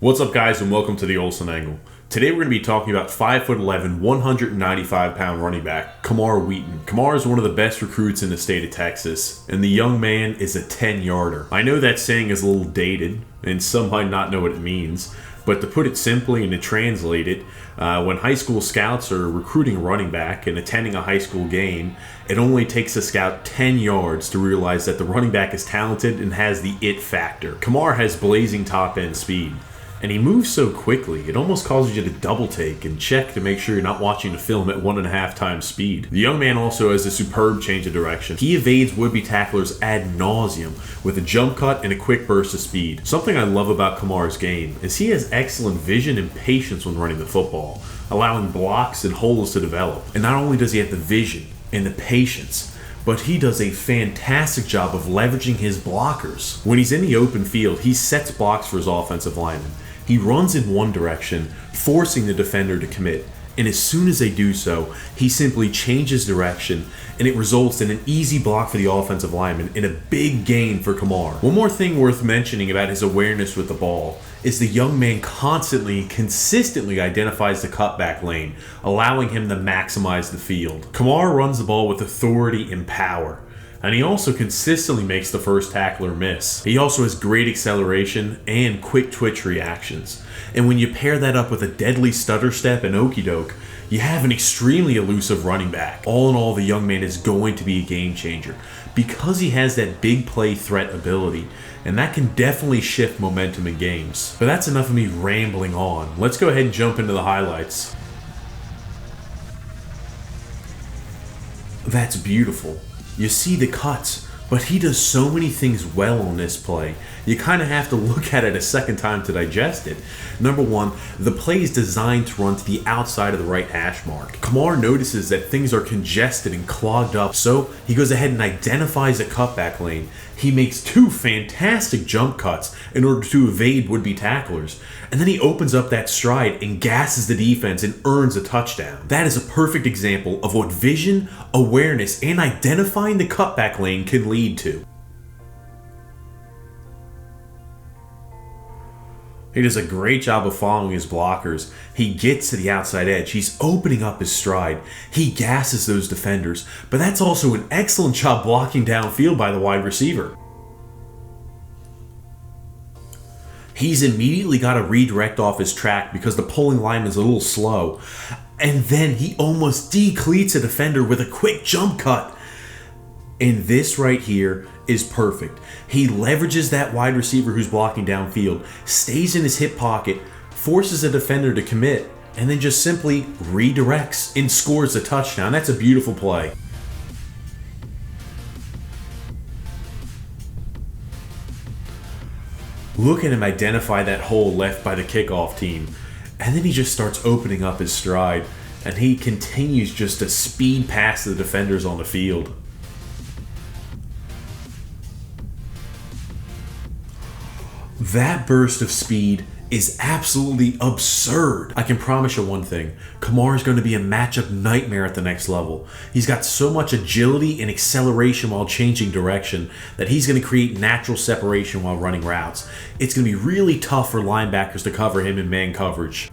What's up, guys, and welcome to the Olsen Angle. Today we're going to be talking about 5'11", 195-pound running back, Camar Wheaton. Camar is one of the best recruits in the state of Texas, and the young man is a 10-yarder. I know that saying is a little dated, and some might not know what it means, but to put it simply and to translate it, when high school scouts are recruiting a running back and attending a high school game, it only takes a scout 10 yards to realize that the running back is talented and has the it factor. Camar has blazing top-end speed. And he moves so quickly, it almost causes you to double take and check to make sure you're not watching the film at 1.5 times speed. The young man also has a superb change of direction. He evades would-be tacklers ad nauseum with a jump cut and a quick burst of speed. Something I love about Camar's game is he has excellent vision and patience when running the football, allowing blocks and holes to develop. And not only does he have the vision and the patience, but he does a fantastic job of leveraging his blockers. When he's in the open field, he sets blocks for his offensive linemen. He runs in one direction, forcing the defender to commit, and as soon as they do so, he simply changes direction, and it results in an easy block for the offensive lineman and a big gain for Camar. One more thing worth mentioning about his awareness with the ball is the young man consistently identifies the cutback lane, allowing him to maximize the field. Camar runs the ball with authority and power, and he also consistently makes the first tackler miss. He also has great acceleration and quick twitch reactions. And when you pair that up with a deadly stutter step and okey doke, you have an extremely elusive running back. All in all, the young man is going to be a game changer because he has that big play threat ability, and that can definitely shift momentum in games. But that's enough of me rambling on. Let's go ahead and jump into the highlights. That's beautiful. You see the cuts, but he does so many things well on this play. You kind of have to look at it a second time to digest it. Number one, the play is designed to run to the outside of the right hash mark. Camar notices that things are congested and clogged up, so he goes ahead and identifies a cutback lane. He makes two fantastic jump cuts in order to evade would-be tacklers, and then he opens up that stride and gasses the defense and earns a touchdown. That is a perfect example of what vision, awareness, and identifying the cutback lane can lead to. He does a great job of following his blockers. He gets to the outside edge. He's opening up his stride. He gasses those defenders, but that's also an excellent job blocking downfield by the wide receiver. He's immediately got to redirect off his track because the pulling lineman's a little slow. And then he almost decleats a defender with a quick jump cut. And this right here is perfect. He leverages that wide receiver who's blocking downfield, stays in his hip pocket, forces a defender to commit, and then just simply redirects and scores a touchdown. That's a beautiful play. Look at him identify that hole left by the kickoff team, and then he just starts opening up his stride, and he continues just to speed past the defenders on the field. That burst of speed is absolutely absurd. I can promise you one thing, Camar is going to be a matchup nightmare at the next level. He's got so much agility and acceleration while changing direction that he's going to create natural separation while running routes. It's going to be really tough for linebackers to cover him in man coverage.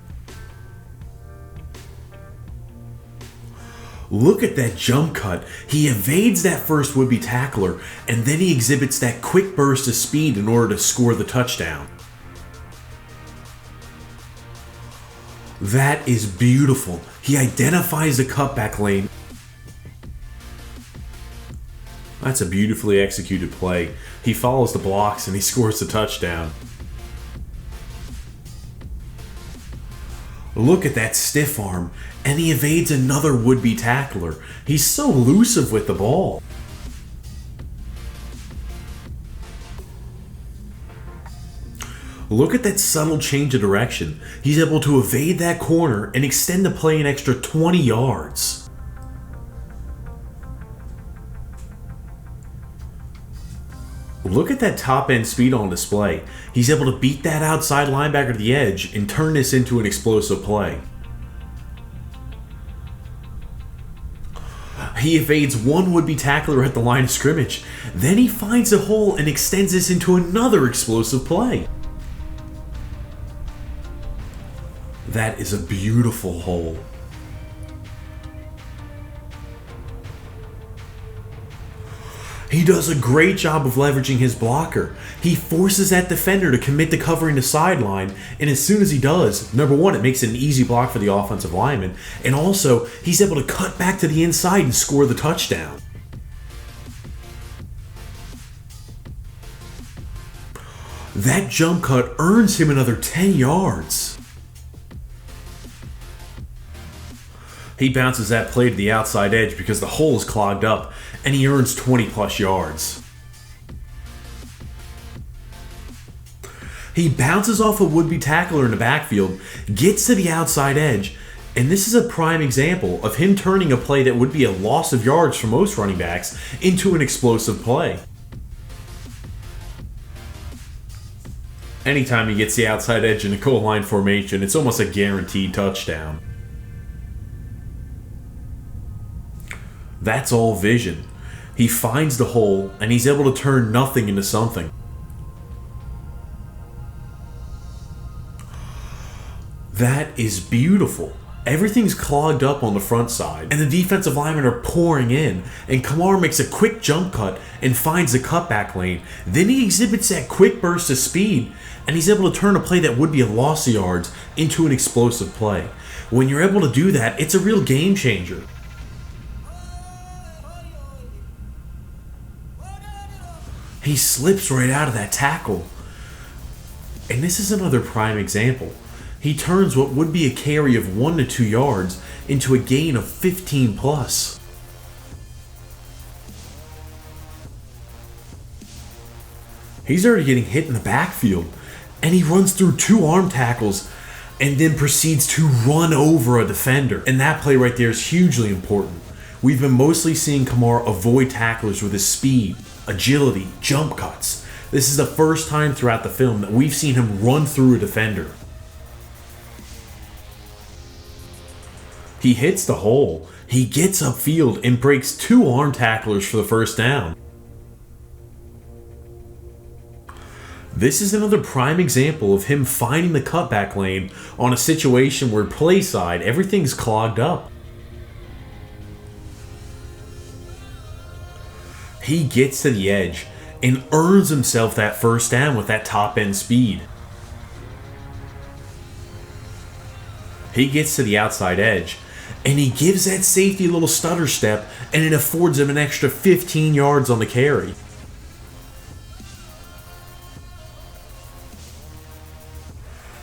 Look at that jump cut. He evades that first would-be tackler, and then he exhibits that quick burst of speed in order to score the touchdown. That is beautiful. He identifies the cutback lane. That's a beautifully executed play. He follows the blocks and he scores the touchdown. Look at that stiff arm, and he evades another would-be tackler. He's so elusive with the ball. Look at that subtle change of direction. He's able to evade that corner and extend the play an extra 20 yards. Look at that top end speed on display. He's able to beat that outside linebacker to the edge and turn this into an explosive play. He evades one would-be tackler at the line of scrimmage. Then he finds a hole and extends this into another explosive play. That is a beautiful hole. He does a great job of leveraging his blocker. He forces that defender to commit to covering the sideline, and as soon as he does, number one, it makes it an easy block for the offensive lineman, and also, he's able to cut back to the inside and score the touchdown. That jump cut earns him another 10 yards. He bounces that play to the outside edge because the hole is clogged up, and he earns 20 plus yards. He bounces off a would-be tackler in the backfield, gets to the outside edge, and this is a prime example of him turning a play that would be a loss of yards for most running backs into an explosive play. Anytime he gets the outside edge in a goal line formation, it's almost a guaranteed touchdown. That's all vision. He finds the hole, and he's able to turn nothing into something. That is beautiful. Everything's clogged up on the front side, and the defensive linemen are pouring in, and Camar makes a quick jump cut and finds the cutback lane. Then he exhibits that quick burst of speed, and he's able to turn a play that would be a loss of yards into an explosive play. When you're able to do that, it's a real game changer. He slips right out of that tackle. And this is another prime example. He turns what would be a carry of 1 to 2 yards into a gain of 15 plus. He's already getting hit in the backfield, and he runs through 2 arm tackles and then proceeds to run over a defender. And that play right there is hugely important. We've been mostly seeing Camar avoid tacklers with his speed, agility, jump cuts. This is the first time throughout the film that we've seen him run through a defender. He hits the hole, he gets upfield and breaks 2 arm tacklers for the first down. This is another prime example of him finding the cutback lane on a situation where play side, everything's clogged up. He gets to the edge and earns himself that first down with that top end speed. He gets to the outside edge, and he gives that safety a little stutter step, and it affords him an extra 15 yards on the carry.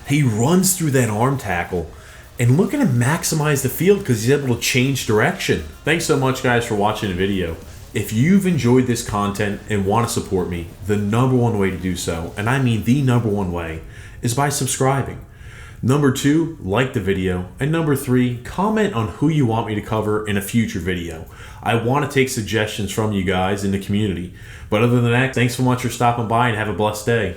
He runs through that arm tackle, and look at him maximize the field because he's able to change direction. Thanks so much, guys, for watching the video. If you've enjoyed this content and want to support me, the number one way to do so, and I mean the number one way, is by subscribing. Number 2, like the video. And number 3, comment on who you want me to cover in a future video. I want to take suggestions from you guys in the community. But other than that, thanks so much for stopping by and have a blessed day.